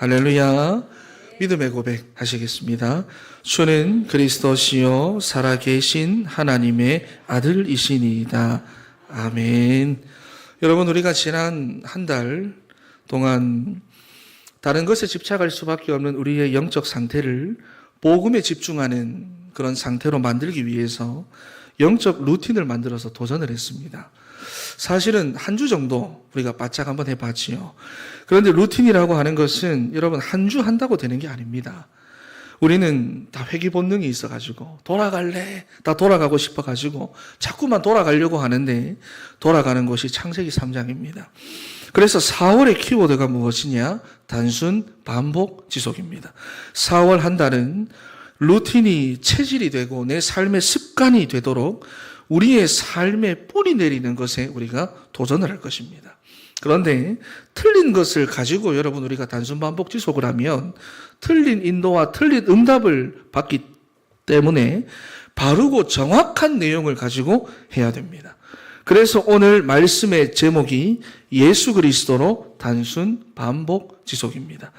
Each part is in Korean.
할렐루야. 믿음의 고백 하시겠습니다. 주는 그리스도시요 살아계신 하나님의 아들이시니이다. 아멘. 여러분, 우리가 지난 한 달 동안 다른 것에 집착할 수밖에 없는 우리의 영적 상태를 복음에 집중하는 그런 상태로 만들기 위해서 영적 루틴을 만들어서 도전을 했습니다. 사실은 한 주 정도 우리가 바짝 한번 해봤지요. 그런데 루틴이라고 하는 것은 여러분 한 주 한다고 되는 게 아닙니다. 우리는 다 회귀 본능이 있어가지고 돌아갈래, 다 돌아가고 싶어가지고 자꾸만 돌아가려고 하는데 돌아가는 것이 창세기 3장입니다. 그래서 4월의 키워드가 무엇이냐? 단순, 반복, 지속입니다. 4월 한 달은 루틴이 체질이 되고 내 삶의 습관이 되도록 우리의 삶에 뿌리 내리는 것에 우리가 도전을 할 것입니다. 그런데 틀린 것을 가지고 여러분 우리가 단순 반복 지속을 하면 틀린 인도와 틀린 응답을 받기 때문에 바르고 정확한 내용을 가지고 해야 됩니다. 그래서 오늘 말씀의 제목이 예수 그리스도로 단순 반복 지속입니다.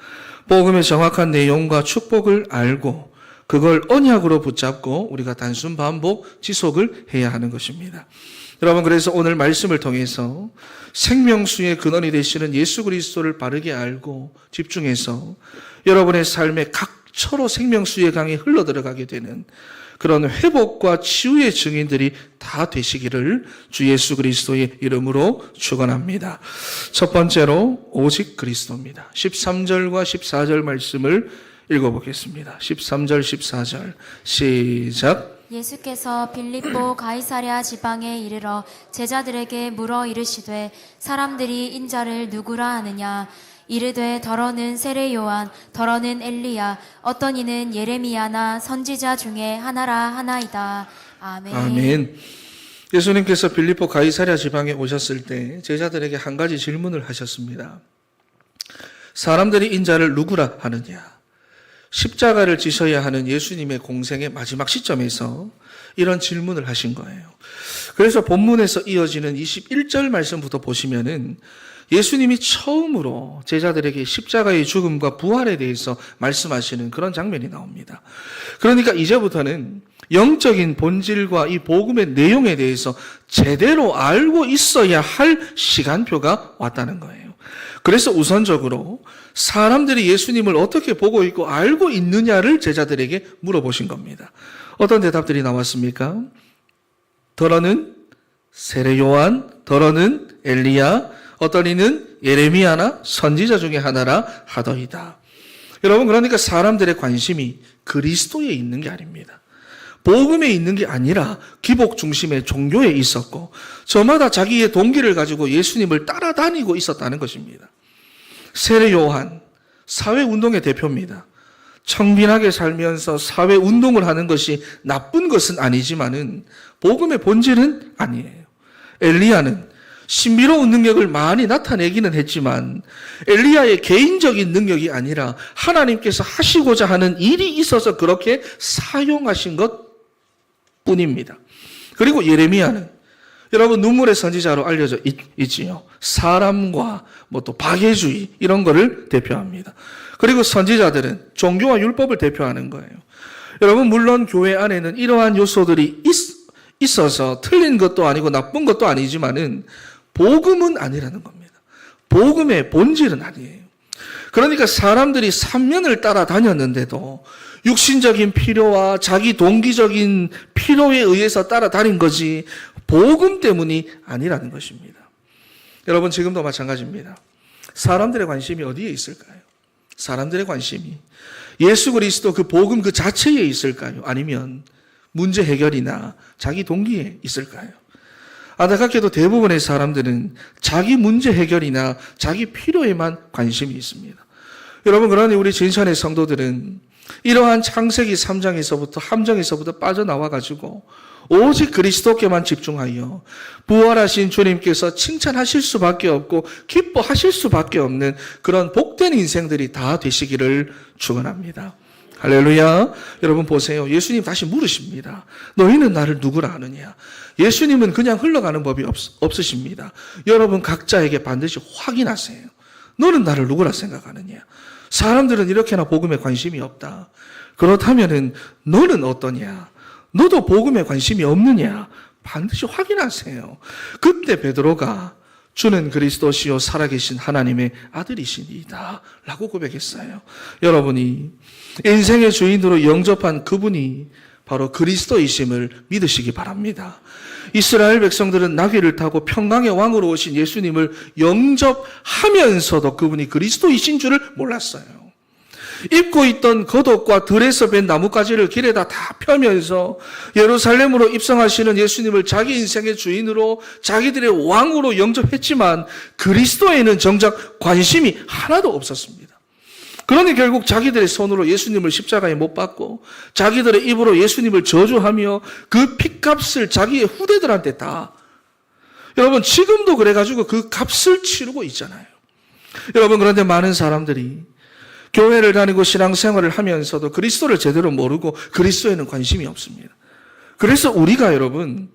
복음의 정확한 내용과 축복을 알고 그걸 언약으로 붙잡고 우리가 단순 반복 지속을 해야 하는 것입니다. 여러분, 그래서 오늘 말씀을 통해서 생명수의 근원이 되시는 예수 그리스도를 바르게 알고 집중해서 여러분의 삶에 각처로 생명수의 강이 흘러들어가게 되는 그런 회복과 치유의 증인들이 다 되시기를 주 예수 그리스도의 이름으로 축원합니다. 첫 번째로 오직 그리스도입니다. 13절과 14절 말씀을 읽어보겠습니다. 13절 14절 시작. 예수께서 빌립보 가이사랴 지방에 이르러 제자들에게 물어 이르시되 사람들이 인자를 누구라 하느냐? 이르되 더러는 세례 요한, 더러는 엘리야, 어떤 이는 예레미야나 선지자 중에 하나라 하나이다. 아멘. 아멘. 예수님께서 빌립보 가이사랴 지방에 오셨을 때 제자들에게 한 가지 질문을 하셨습니다. 사람들이 인자를 누구라 하느냐? 십자가를 지셔야 하는 예수님의 공생의 마지막 시점에서 이런 질문을 하신 거예요. 그래서 본문에서 이어지는 21절 말씀부터 보시면은 예수님이 처음으로 제자들에게 십자가의 죽음과 부활에 대해서 말씀하시는 그런 장면이 나옵니다. 그러니까 이제부터는 영적인 본질과 이 복음의 내용에 대해서 제대로 알고 있어야 할 시간표가 왔다는 거예요. 그래서 우선적으로 사람들이 예수님을 어떻게 보고 있고 알고 있느냐를 제자들에게 물어보신 겁니다. 어떤 대답들이 나왔습니까? 더러는 세례 요한, 더러는 엘리야, 어떤 이는 예레미야나 선지자 중에 하나라 하더이다. 여러분, 그러니까 사람들의 관심이 그리스도에 있는 게 아닙니다. 복음에 있는 게 아니라 기복 중심의 종교에 있었고 저마다 자기의 동기를 가지고 예수님을 따라다니고 있었다는 것입니다. 세례 요한, 사회운동의 대표입니다. 청빈하게 살면서 사회운동을 하는 것이 나쁜 것은 아니지만은 복음의 본질은 아니에요. 엘리야는 신비로운 능력을 많이 나타내기는 했지만 엘리야의 개인적인 능력이 아니라 하나님께서 하시고자 하는 일이 있어서 그렇게 사용하신 것 뿐입니다. 그리고 예레미야는 여러분 눈물의 선지자로 알려져 있지요. 사람과 또 박애주의 이런 거를 대표합니다. 그리고 선지자들은 종교와 율법을 대표하는 거예요. 여러분, 물론 교회 안에는 이러한 요소들이 있어서 틀린 것도 아니고 나쁜 것도 아니지만은 복음은 아니라는 겁니다. 복음의 본질은 아니에요. 그러니까 사람들이 삼면을 따라다녔는데도 육신적인 필요와 자기 동기적인 필요에 의해서 따라다닌 거지 복음 때문이 아니라는 것입니다. 여러분, 지금도 마찬가지입니다. 사람들의 관심이 어디에 있을까요? 사람들의 관심이 예수 그리스도 그 복음 그 자체에 있을까요? 아니면 문제 해결이나 자기 동기에 있을까요? 안타깝게도 대부분의 사람들은 자기 문제 해결이나 자기 필요에만 관심이 있습니다. 여러분, 그러니 우리 진천의 성도들은 이러한 창세기 3장에서부터 함정에서부터 빠져나와가지고 오직 그리스도께만 집중하여 부활하신 주님께서 칭찬하실 수밖에 없고 기뻐하실 수밖에 없는 그런 복된 인생들이 다 되시기를 축원합니다. 할렐루야. 여러분 보세요. 예수님 다시 물으십니다. 너희는 나를 누구라 하느냐? 예수님은 그냥 흘러가는 법이 없으십니다. 여러분 각자에게 반드시 확인하세요. 너는 나를 누구라 생각하느냐? 사람들은 이렇게나 복음에 관심이 없다. 그렇다면은 너는 어떠냐? 너도 복음에 관심이 없느냐? 반드시 확인하세요. 그때 베드로가 주는 그리스도시요 살아계신 하나님의 아들이시니이다 라고 고백했어요. 여러분이 인생의 주인으로 영접한 그분이 바로 그리스도이심을 믿으시기 바랍니다. 이스라엘 백성들은 나귀를 타고 평강의 왕으로 오신 예수님을 영접하면서도 그분이 그리스도이신 줄을 몰랐어요. 입고 있던 겉옷과 들에서 벤 나뭇가지를 길에다 다 펴면서 예루살렘으로 입성하시는 예수님을 자기 인생의 주인으로 자기들의 왕으로 영접했지만 그리스도에는 정작 관심이 하나도 없었습니다. 그러니 결국 자기들의 손으로 예수님을 십자가에 못 박고 자기들의 입으로 예수님을 저주하며 그 핏값을 자기의 후대들한테 다, 여러분 지금도 그래가지고 그 값을 치르고 있잖아요. 여러분, 그런데 많은 사람들이 교회를 다니고 신앙생활을 하면서도 그리스도를 제대로 모르고 그리스도에는 관심이 없습니다. 그래서 우리가 여러분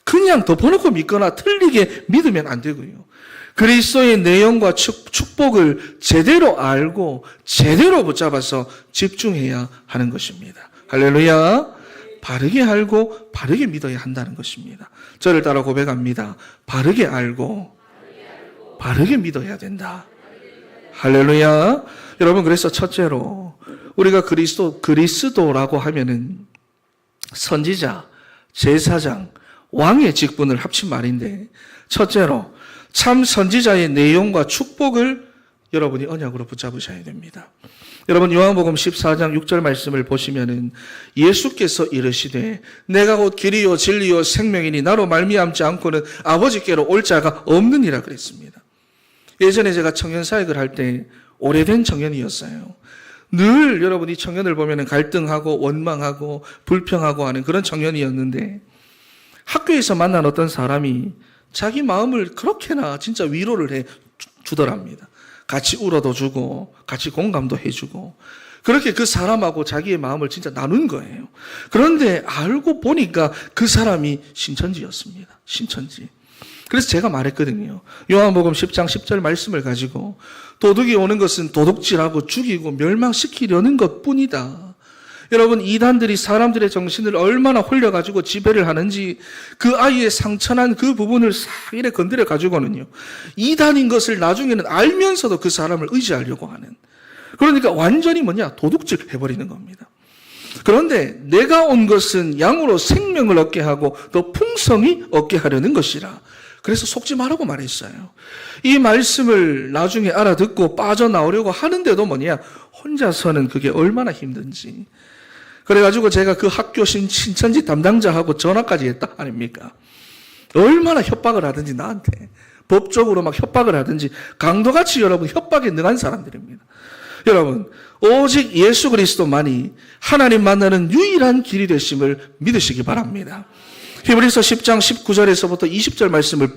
그냥 덮어놓고 믿거나 틀리게 믿으면 안 되고요. 그리스도의 내용과 축복을 제대로 알고 제대로 붙잡아서 집중해야 하는 것입니다. 할렐루야. 바르게 알고 바르게 믿어야 한다는 것입니다. 저를 따라 고백합니다. 바르게 알고 바르게 믿어야 된다. 할렐루야. 여러분, 그래서 첫째로 우리가 그리스도라고 하면은 선지자, 제사장, 왕의 직분을 합친 말인데, 첫째로 참 선지자의 내용과 축복을 여러분이 언약으로 붙잡으셔야 됩니다. 여러분, 요한복음 14장 6절 말씀을 보시면은 예수께서 이르시되 내가 곧 길이요 진리요 생명이니 나로 말미암지 않고는 아버지께로 올 자가 없느니라 그랬습니다. 예전에 제가 청년 사역을 할 때 오래된 청년이었어요. 늘 여러분이 청년을 보면 갈등하고 원망하고 불평하고 하는 그런 청년이었는데, 학교에서 만난 어떤 사람이 자기 마음을 그렇게나 진짜 위로를 해 주더랍니다. 같이 울어도 주고 같이 공감도 해주고, 그렇게 그 사람하고 자기의 마음을 진짜 나눈 거예요. 그런데 알고 보니까 그 사람이 신천지였습니다. 신천지. 그래서 제가 말했거든요. 요한복음 10장 10절 말씀을 가지고 도둑이 오는 것은 도둑질하고 죽이고 멸망시키려는 것뿐이다. 여러분, 이단들이 사람들의 정신을 얼마나 홀려가지고 지배를 하는지 그 아이의 상처난 그 부분을 싹 이래 건드려 가지고는요, 이단인 것을 나중에는 알면서도 그 사람을 의지하려고 하는, 그러니까 완전히 도둑질 해버리는 겁니다. 그런데 내가 온 것은 양으로 생명을 얻게 하고 더 풍성히 얻게 하려는 것이라. 그래서 속지 말라고 말했어요. 이 말씀을 나중에 알아듣고 빠져나오려고 하는데도 혼자서는 그게 얼마나 힘든지. 그래가지고 제가 그 학교 신천지 담당자하고 전화까지 했다 아닙니까? 얼마나 협박을 하든지, 나한테 법적으로 막 협박을 하든지, 강도같이 여러분 협박에 능한 사람들입니다. 여러분, 오직 예수 그리스도만이 하나님 만나는 유일한 길이 되심을 믿으시기 바랍니다. 히브리서 10장 19절에서부터 20절 말씀을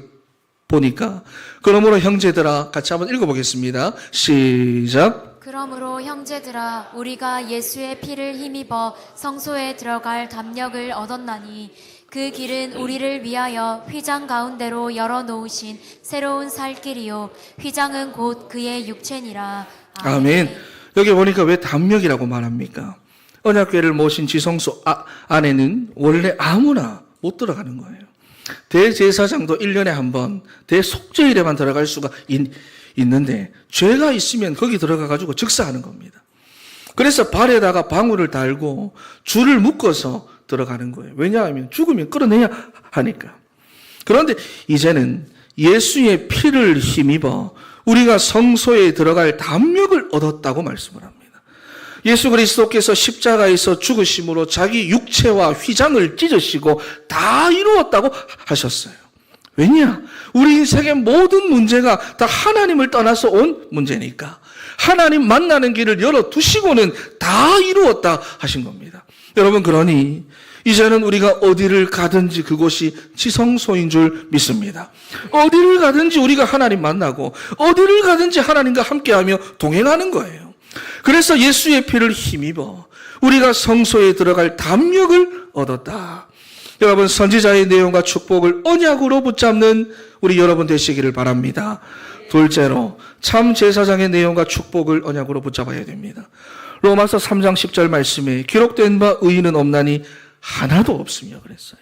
보니까, 그러므로 형제들아, 같이 한번 읽어보겠습니다. 시작. 그러므로 형제들아, 우리가 예수의 피를 힘입어 성소에 들어갈 담력을 얻었나니 그 길은 우리를 위하여 휘장 가운데로 열어놓으신 새로운 살 길이요 휘장은 곧 그의 육체니라. 아멘. 여기 보니까 왜 담력이라고 말합니까? 언약궤를 모신 지성소 안에는 원래 아무나 못 들어가는 거예요. 대제사장도 1년에 한 번 대속죄일에만 들어갈 수가 있는데, 죄가 있으면 거기 들어가가지고 즉사하는 겁니다. 그래서 발에다가 방울을 달고 줄을 묶어서 들어가는 거예요. 왜냐하면 죽으면 끌어내야 하니까. 그런데 이제는 예수의 피를 힘입어 우리가 성소에 들어갈 담력을 얻었다고 말씀을 합니다. 예수 그리스도께서 십자가에서 죽으심으로 자기 육체와 휘장을 찢으시고 다 이루었다고 하셨어요. 왜냐? 우리 인생의 모든 문제가 다 하나님을 떠나서 온 문제니까 하나님 만나는 길을 열어두시고는 다 이루었다 하신 겁니다. 여러분, 그러니 이제는 우리가 어디를 가든지 그곳이 지성소인 줄 믿습니다. 어디를 가든지 우리가 하나님 만나고 어디를 가든지 하나님과 함께하며 동행하는 거예요. 그래서 예수의 피를 힘입어 우리가 성소에 들어갈 담력을 얻었다. 여러분, 선지자의 내용과 축복을 언약으로 붙잡는 우리 여러분 되시기를 바랍니다. 둘째로 참 제사장의 내용과 축복을 언약으로 붙잡아야 됩니다. 로마서 3장 10절 말씀에 기록된 바 의인은 없나니 하나도 없으며 그랬어요.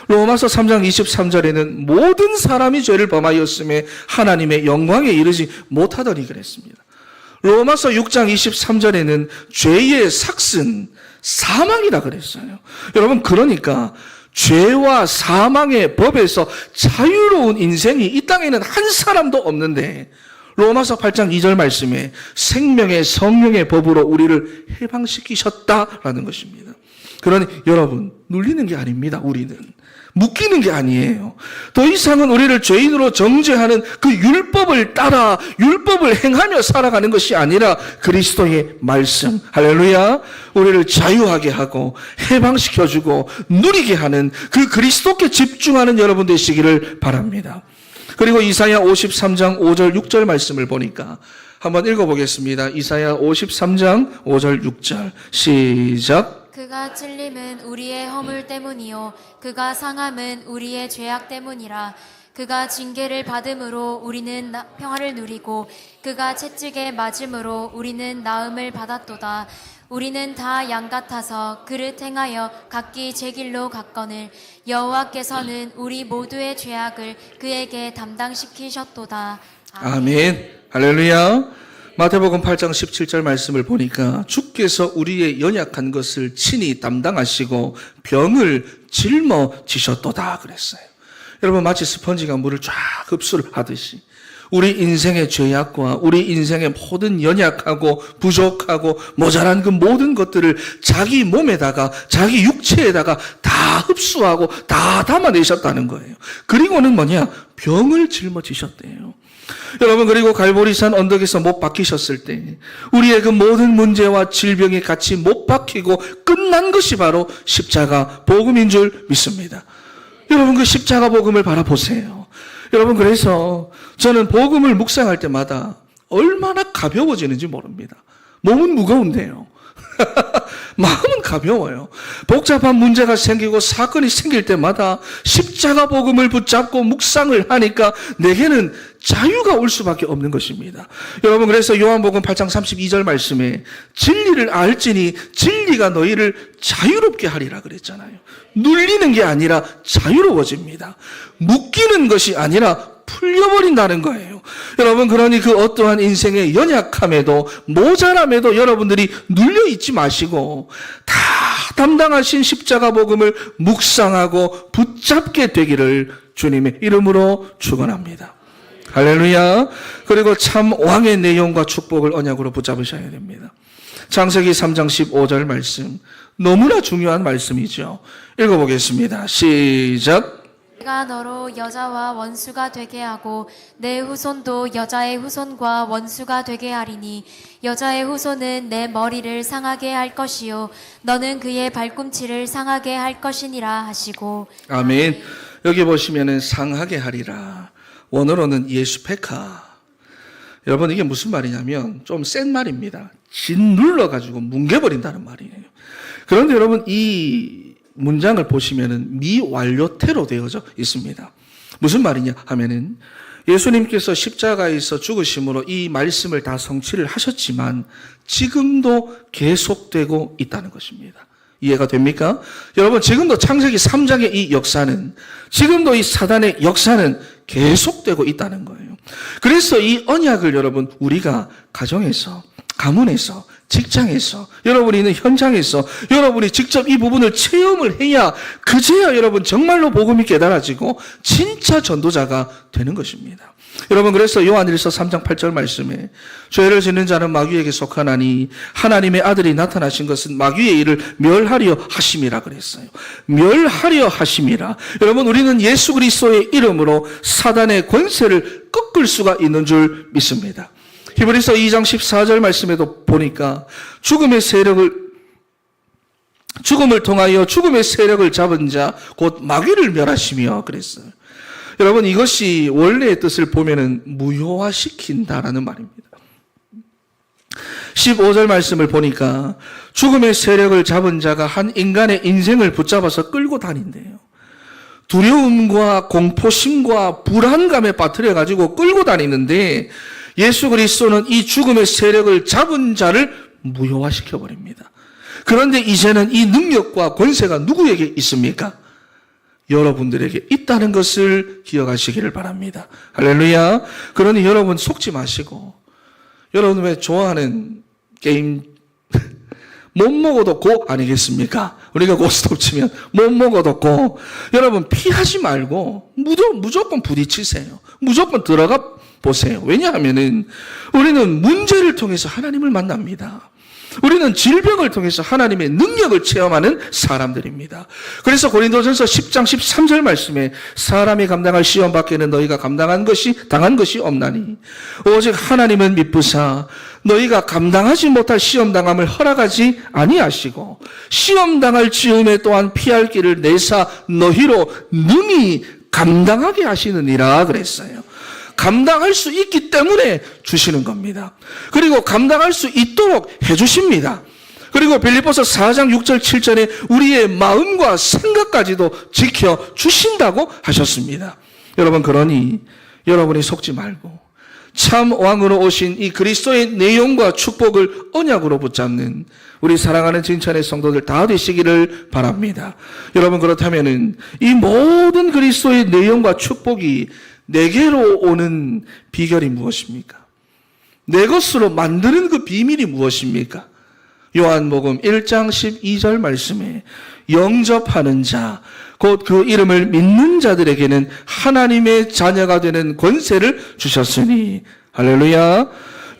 로마서 3장 23절에는 모든 사람이 죄를 범하였음에 하나님의 영광에 이르지 못하더니 그랬습니다. 로마서 6장 23절에는 죄의 삭슨, 사망이라 그랬어요. 여러분, 그러니까 죄와 사망의 법에서 자유로운 인생이 이 땅에는 한 사람도 없는데 로마서 8장 2절 말씀에 생명의 성령의 법으로 우리를 해방시키셨다라는 것입니다. 그러니 여러분, 눌리는 게 아닙니다. 우리는 묶이는 게 아니에요. 더 이상은 우리를 죄인으로 정죄하는 그 율법을 따라 율법을 행하며 살아가는 것이 아니라 그리스도의 말씀, 할렐루야, 우리를 자유하게 하고 해방시켜주고 누리게 하는 그 그리스도께 집중하는 여러분 되시기를 바랍니다. 그리고 이사야 53장 5절 6절 말씀을 보니까 한번 읽어보겠습니다. 이사야 53장 5절 6절 시작. 그가 찔림은 우리의 허물 때문이요 그가 상함은 우리의 죄악 때문이라. 그가 징계를 받음으로 우리는 평화를 누리고 그가 채찍에 맞음으로 우리는 나음을 받았도다. 우리는 다 양 같아서 그를 행하여 각기 제 길로 갔거늘 여호와께서는 우리 모두의 죄악을 그에게 담당시키셨도다. 아멘. 할렐루야. 마태복음 8장 17절 말씀을 보니까 주께서 우리의 연약한 것을 친히 담당하시고 병을 짊어지셨도다 그랬어요. 여러분, 마치 스펀지가 물을 쫙 흡수를 하듯이 우리 인생의 죄악과 우리 인생의 모든 연약하고 부족하고 모자란 그 모든 것들을 자기 몸에다가 자기 육체에다가 다 흡수하고 다 담아내셨다는 거예요. 그리고는 뭐냐? 병을 짊어지셨대요. 여러분, 그리고 갈보리산 언덕에서 못 박히셨을 때 우리의 그 모든 문제와 질병이 같이 못 박히고 끝난 것이 바로 십자가 복음인 줄 믿습니다. 여러분, 그 십자가 복음을 바라보세요. 여러분, 그래서 저는 복음을 묵상할 때마다 얼마나 가벼워지는지 모릅니다. 몸은 무거운데요. 마음은 가벼워요. 복잡한 문제가 생기고 사건이 생길 때마다 십자가 복음을 붙잡고 묵상을 하니까 내게는 자유가 올 수밖에 없는 것입니다. 여러분, 그래서 요한복음 8장 32절 말씀에 진리를 알지니 진리가 너희를 자유롭게 하리라 그랬잖아요. 눌리는 게 아니라 자유로워집니다. 묶이는 것이 아니라 풀려버린다는 거예요. 여러분, 그러니 그 어떠한 인생의 연약함에도 모자람에도 여러분들이 눌려있지 마시고 다 담당하신 십자가 복음을 묵상하고 붙잡게 되기를 주님의 이름으로 축원합니다. 할렐루야. 그리고 참 왕의 내용과 축복을 언약으로 붙잡으셔야 됩니다. 창세기 3장 15절 말씀, 너무나 중요한 말씀이죠. 읽어보겠습니다. 시작. 내가 너로 여자와 원수가 되게 하고 내 후손도 여자의 후손과 원수가 되게 하리니 여자의 후손은 내 머리를 상하게 할 것이요 너는 그의 발꿈치를 상하게 할 것이니라 하시고. 아멘. 여기 보시면은 상하게 하리라. 원어로는 예수페카. 여러분, 이게 무슨 말이냐면 좀 센 말입니다. 짓눌러가지고 뭉개버린다는 말이에요. 그런데 여러분, 이 문장을 보시면은 미완료태로 되어져 있습니다. 무슨 말이냐 하면은 예수님께서 십자가에서 죽으심으로 이 말씀을 다 성취를 하셨지만 지금도 계속되고 있다는 것입니다. 이해가 됩니까? 여러분, 지금도 창세기 3장의 이 역사는, 지금도 이 사단의 역사는 계속되고 있다는 거예요. 그래서 이 언약을 여러분, 우리가 가정에서, 가문에서, 직장에서, 여러분이 있는 현장에서 여러분이 직접 이 부분을 체험을 해야 그제야 여러분 정말로 복음이 깨달아지고 진짜 전도자가 되는 것입니다. 여러분, 그래서 요한일서 3장 8절 말씀에 죄를 짓는 자는 마귀에게 속하나니 하나님의 아들이 나타나신 것은 마귀의 일을 멸하려 하심이라 그랬어요. 멸하려 하심이라. 여러분, 우리는 예수 그리스도의 이름으로 사단의 권세를 꺾을 수가 있는 줄 믿습니다. 히브리서 2장 14절 말씀에도 보니까 죽음을 통하여 죽음의 세력을 잡은 자 곧 마귀를 멸하시며 그랬어요. 여러분, 이것이 원래의 뜻을 보면은 무효화시킨다라는 말입니다. 15절 말씀을 보니까 죽음의 세력을 잡은 자가 한 인간의 인생을 붙잡아서 끌고 다닌대요. 두려움과 공포심과 불안감에 빠뜨려 가지고 끌고 다니는데 예수 그리스도는 이 죽음의 세력을 잡은 자를 무효화시켜 버립니다. 그런데 이제는 이 능력과 권세가 누구에게 있습니까? 여러분들에게 있다는 것을 기억하시기를 바랍니다. 할렐루야. 그러니 여러분 속지 마시고, 여러분 왜 좋아하는 게임 못 먹어도 고 아니겠습니까? 우리가 고스톱 치면 못 먹어도 고. 여러분 피하지 말고 무조건 부딪히세요. 무조건 들어가 보세요. 왜냐하면은 우리는 문제를 통해서 하나님을 만납니다. 우리는 질병을 통해서 하나님의 능력을 체험하는 사람들입니다. 그래서 고린도전서 10장 13절 말씀에 사람이 감당할 시험 밖에는 너희가 당한 것이 없나니 오직 하나님은 미쁘사 너희가 감당하지 못할 시험 당함을 허락하지 아니하시고 시험 당할 즈음에 또한 피할 길을 내사 너희로 능히 감당하게 하시느니라 그랬어요. 감당할 수 있기 때문에 주시는 겁니다. 그리고 감당할 수 있도록 해주십니다. 그리고 빌립보서 4장 6절 7절에 우리의 마음과 생각까지도 지켜주신다고 하셨습니다. 여러분 그러니 여러분이 속지 말고 참 왕으로 오신 이 그리스도의 내용과 축복을 언약으로 붙잡는 우리 사랑하는 진천의 성도들 다 되시기를 바랍니다. 여러분 그렇다면은 이 모든 그리스도의 내용과 축복이 내게로 오는 비결이 무엇입니까? 내 것으로 만드는 그 비밀이 무엇입니까? 요한복음 1장 12절 말씀에 영접하는 자, 곧 그 이름을 믿는 자들에게는 하나님의 자녀가 되는 권세를 주셨으니 할렐루야.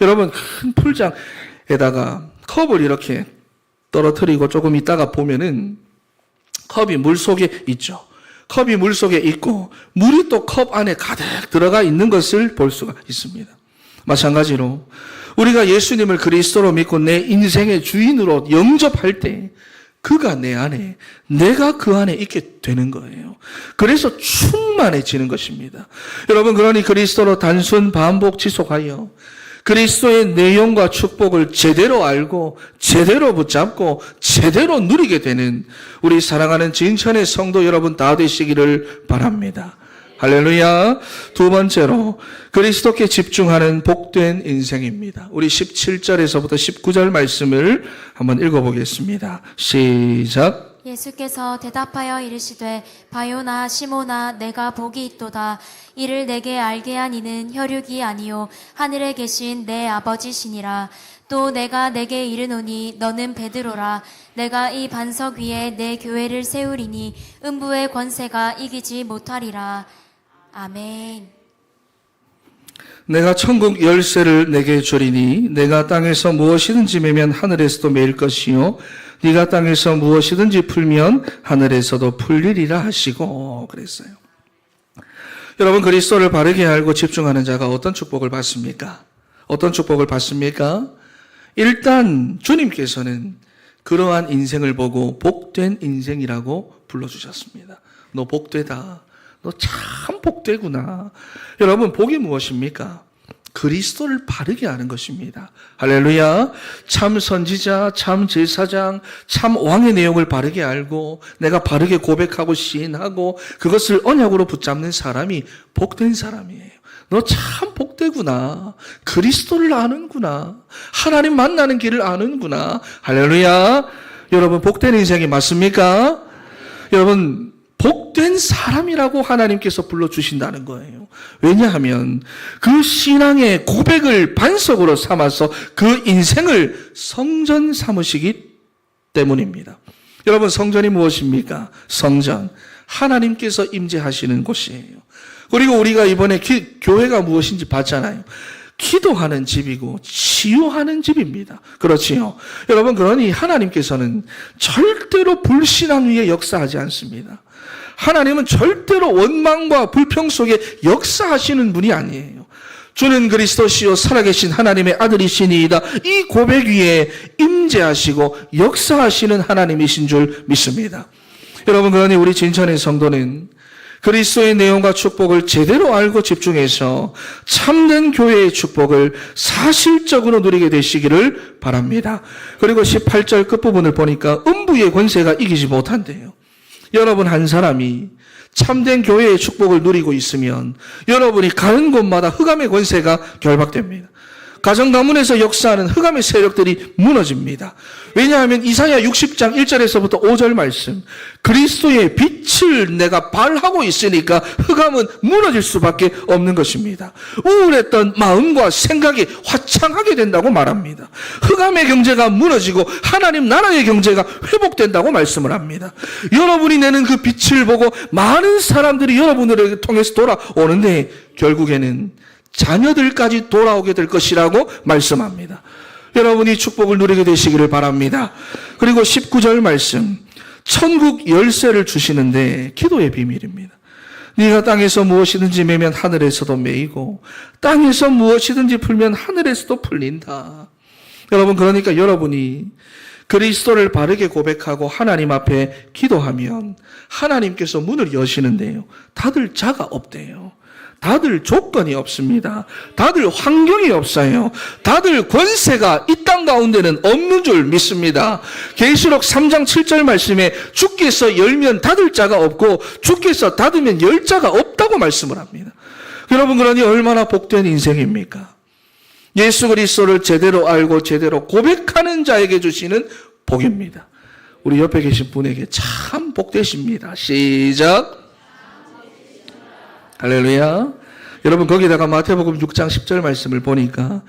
여러분 큰 풀장에다가 컵을 이렇게 떨어뜨리고 조금 있다가 보면은 컵이 물 속에 있죠. 컵이 물 속에 있고 물이 또 컵 안에 가득 들어가 있는 것을 볼 수가 있습니다. 마찬가지로 우리가 예수님을 그리스도로 믿고 내 인생의 주인으로 영접할 때 그가 내 안에, 내가 그 안에 있게 되는 거예요. 그래서 충만해지는 것입니다. 여러분 그러니 그리스도로 단순 반복 지속하여 그리스도의 내용과 축복을 제대로 알고 제대로 붙잡고 제대로 누리게 되는 우리 사랑하는 진천의 성도 여러분 다 되시기를 바랍니다. 할렐루야. 두 번째로 그리스도께 집중하는 복된 인생입니다. 우리 17절에서부터 19절 말씀을 한번 읽어보겠습니다. 시작. 예수께서 대답하여 이르시되 바요나 시모나 내가 복이 있도다. 이를 내게 알게 한 이는 혈육이 아니요 하늘에 계신 내 아버지시니라. 또 내가 내게 이르노니 너는 베드로라. 내가 이 반석 위에 내 교회를 세우리니 음부의 권세가 이기지 못하리라. 아멘. 내가 천국 열쇠를 내게 주리니 내가 땅에서 무엇이든지 매면 하늘에서도 매일 것이요 네가 땅에서 무엇이든지 풀면 하늘에서도 풀리리라 하시고 그랬어요. 여러분 그리스도를 바르게 알고 집중하는 자가 어떤 축복을 받습니까? 어떤 축복을 받습니까? 일단 주님께서는 그러한 인생을 보고 복된 인생이라고 불러주셨습니다. 너 복되다. 너 참 복되구나. 여러분 복이 무엇입니까? 그리스도를 바르게 아는 것입니다. 할렐루야. 참 선지자, 참 제사장, 참 왕의 내용을 바르게 알고 내가 바르게 고백하고 시인하고 그것을 언약으로 붙잡는 사람이 복된 사람이에요. 너 참 복되구나. 그리스도를 아는구나. 하나님 만나는 길을 아는구나. 할렐루야. 여러분 복된 인생이 맞습니까? 여러분 복된 사람이라고 하나님께서 불러주신다는 거예요. 왜냐하면 그 신앙의 고백을 반석으로 삼아서 그 인생을 성전 삼으시기 때문입니다. 여러분 성전이 무엇입니까? 성전. 하나님께서 임재하시는 곳이에요. 그리고 우리가 이번에 교회가 무엇인지 봤잖아요. 기도하는 집이고 치유하는 집입니다. 그렇지요. 여러분 그러니 하나님께서는 절대로 불신앙 위에 역사하지 않습니다. 하나님은 절대로 원망과 불평 속에 역사하시는 분이 아니에요. 주는 그리스도시요 살아계신 하나님의 아들이시니이다. 이 고백 위에 임재하시고 역사하시는 하나님이신 줄 믿습니다. 여러분 그러니 우리 진천의 성도는 그리스도의 내용과 축복을 제대로 알고 집중해서 참된 교회의 축복을 사실적으로 누리게 되시기를 바랍니다. 그리고 18절 끝부분을 보니까 음부의 권세가 이기지 못한대요. 여러분 한 사람이 참된 교회의 축복을 누리고 있으면 여러분이 가는 곳마다 흑암의 권세가 결박됩니다. 가정 가문에서 역사하는 흑암의 세력들이 무너집니다. 왜냐하면 이사야 60장 1절에서부터 5절 말씀, 그리스도의 빛을 내가 발하고 있으니까 흑암은 무너질 수밖에 없는 것입니다. 우울했던 마음과 생각이 화창하게 된다고 말합니다. 흑암의 경제가 무너지고 하나님 나라의 경제가 회복된다고 말씀을 합니다. 여러분이 내는 그 빛을 보고 많은 사람들이 여러분을 통해서 돌아오는데 결국에는 자녀들까지 돌아오게 될 것이라고 말씀합니다. 여러분이 축복을 누리게 되시기를 바랍니다. 그리고 19절 말씀, 천국 열쇠를 주시는데 기도의 비밀입니다. 네가 땅에서 무엇이든지 매면 하늘에서도 매이고 땅에서 무엇이든지 풀면 하늘에서도 풀린다. 여러분, 그러니까 여러분이 그리스도를 바르게 고백하고 하나님 앞에 기도하면 하나님께서 문을 여시는데요. 다들 자가 없대요. 다들 조건이 없습니다. 다들 환경이 없어요. 다들 권세가 이 땅 가운데는 없는 줄 믿습니다. 계시록 3장 7절 말씀에 주께서 열면 닫을 자가 없고 주께서 닫으면 열 자가 없다고 말씀을 합니다. 여러분, 그러니 얼마나 복된 인생입니까? 예수 그리스도를 제대로 알고 제대로 고백하는 자에게 주시는 복입니다. 우리 옆에 계신 분에게 참 복되십니다. 시작. 할렐루야. 여러분, 거기다가 마태복음 6장 10절 말씀을 보니까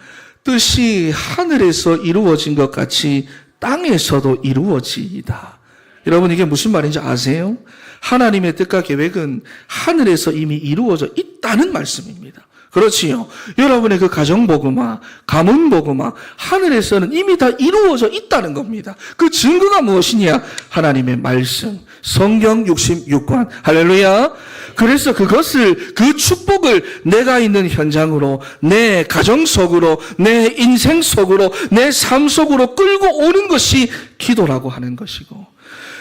뜻이 하늘에서 이루어진 것 같이 땅에서도 이루어지이다. 여러분, 이게 무슨 말인지 아세요? 하나님의 뜻과 계획은 하늘에서 이미 이루어져 있다는 말씀입니다. 그렇지요. 여러분의 그 가정복음화, 가문복음화, 하늘에서는 이미 다 이루어져 있다는 겁니다. 그 증거가 무엇이냐? 하나님의 말씀, 성경 66권. 할렐루야. 그래서 그것을, 그 축복을 내가 있는 현장으로, 내 가정 속으로, 내 인생 속으로, 내 삶 속으로 끌고 오는 것이 기도라고 하는 것이고,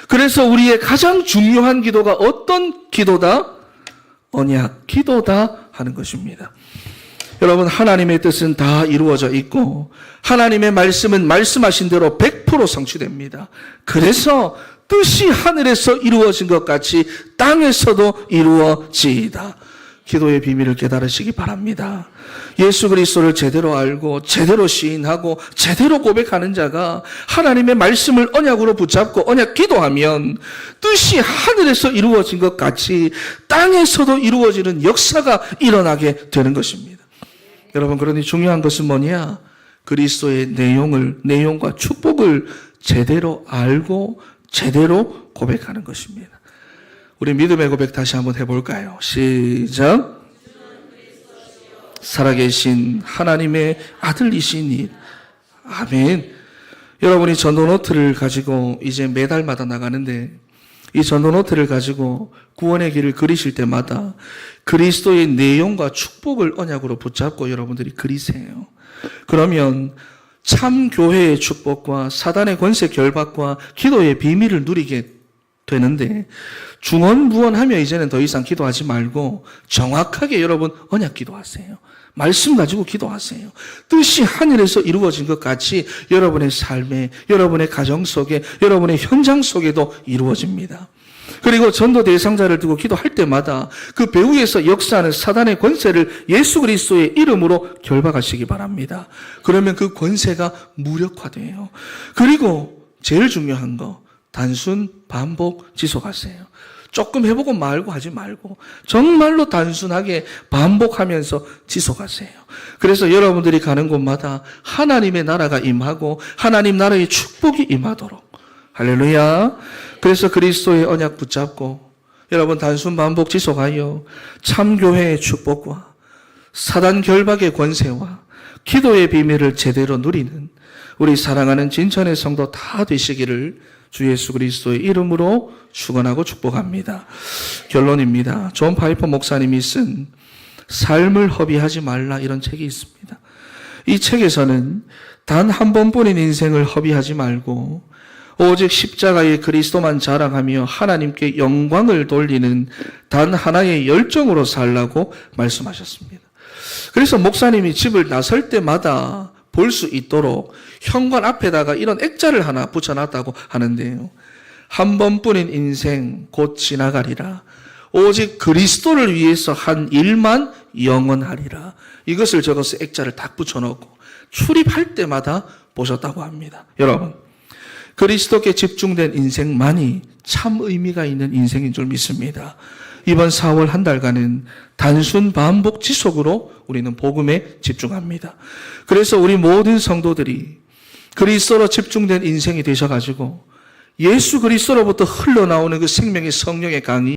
그래서 우리의 가장 중요한 기도가 어떤 기도다? 언약 기도다 하는 것입니다. 여러분, 하나님의 뜻은 다 이루어져 있고 하나님의 말씀은 말씀하신 대로 100% 성취됩니다. 그래서 뜻이 하늘에서 이루어진 것 같이 땅에서도 이루어지이다. 기도의 비밀을 깨달으시기 바랍니다. 예수 그리스도를 제대로 알고 제대로 시인하고 제대로 고백하는 자가 하나님의 말씀을 언약으로 붙잡고 언약 기도하면 뜻이 하늘에서 이루어진 것 같이 땅에서도 이루어지는 역사가 일어나게 되는 것입니다. 여러분, 그러니 중요한 것은 뭐냐? 그리스도의 내용과 축복을 제대로 알고 제대로 고백하는 것입니다. 우리 믿음의 고백 다시 한번 해볼까요? 시작. 살아계신 하나님의 아들이시니. 아멘. 여러분이 전도노트를 가지고 이제 매달마다 나가는데 이 전도노트를 가지고 구원의 길을 그리실 때마다 그리스도의 내용과 축복을 언약으로 붙잡고 여러분들이 그리세요. 그러면 참 교회의 축복과 사단의 권세 결박과 기도의 비밀을 누리게 되는데 중언부언하며 이제는 더 이상 기도하지 말고 정확하게 여러분 언약 기도하세요. 말씀 가지고 기도하세요. 뜻이 하늘에서 이루어진 것 같이 여러분의 삶에, 여러분의 가정 속에, 여러분의 현장 속에도 이루어집니다. 그리고 전도 대상자를 두고 기도할 때마다 그 배후에서 역사하는 사단의 권세를 예수 그리스도의 이름으로 결박하시기 바랍니다. 그러면 그 권세가 무력화돼요. 그리고 제일 중요한 거, 단순 반복 지속하세요. 조금 해보고 말고 하지 말고 정말로 단순하게 반복하면서 지속하세요. 그래서 여러분들이 가는 곳마다 하나님의 나라가 임하고 하나님 나라의 축복이 임하도록. 할렐루야. 그래서 그리스도의 언약 붙잡고 여러분 단순 반복 지속하여 참교회의 축복과 사단 결박의 권세와 기도의 비밀을 제대로 누리는 우리 사랑하는 진천의 성도 다 되시기를 주 예수 그리스도의 이름으로 축원하고 축복합니다. 결론입니다. 존 파이퍼 목사님이 쓴 삶을 허비하지 말라 이런 책이 있습니다. 이 책에서는 단 한 번뿐인 인생을 허비하지 말고 오직 십자가의 그리스도만 자랑하며 하나님께 영광을 돌리는 단 하나의 열정으로 살라고 말씀하셨습니다. 그래서 목사님이 집을 나설 때마다 볼 수 있도록 현관 앞에다가 이런 액자를 하나 붙여놨다고 하는데요. 한 번뿐인 인생 곧 지나가리라. 오직 그리스도를 위해서 한 일만 영원하리라. 이것을 적어서 액자를 딱 붙여놓고 출입할 때마다 보셨다고 합니다. 여러분, 그리스도께 집중된 인생만이 참 의미가 있는 인생인 줄 믿습니다. 이번 4월 한 달간은 단순 반복 지속으로 우리는 복음에 집중합니다. 그래서 우리 모든 성도들이 그리스도로 집중된 인생이 되셔가지고 예수 그리스도로부터 흘러나오는 그 생명의 성령의 강이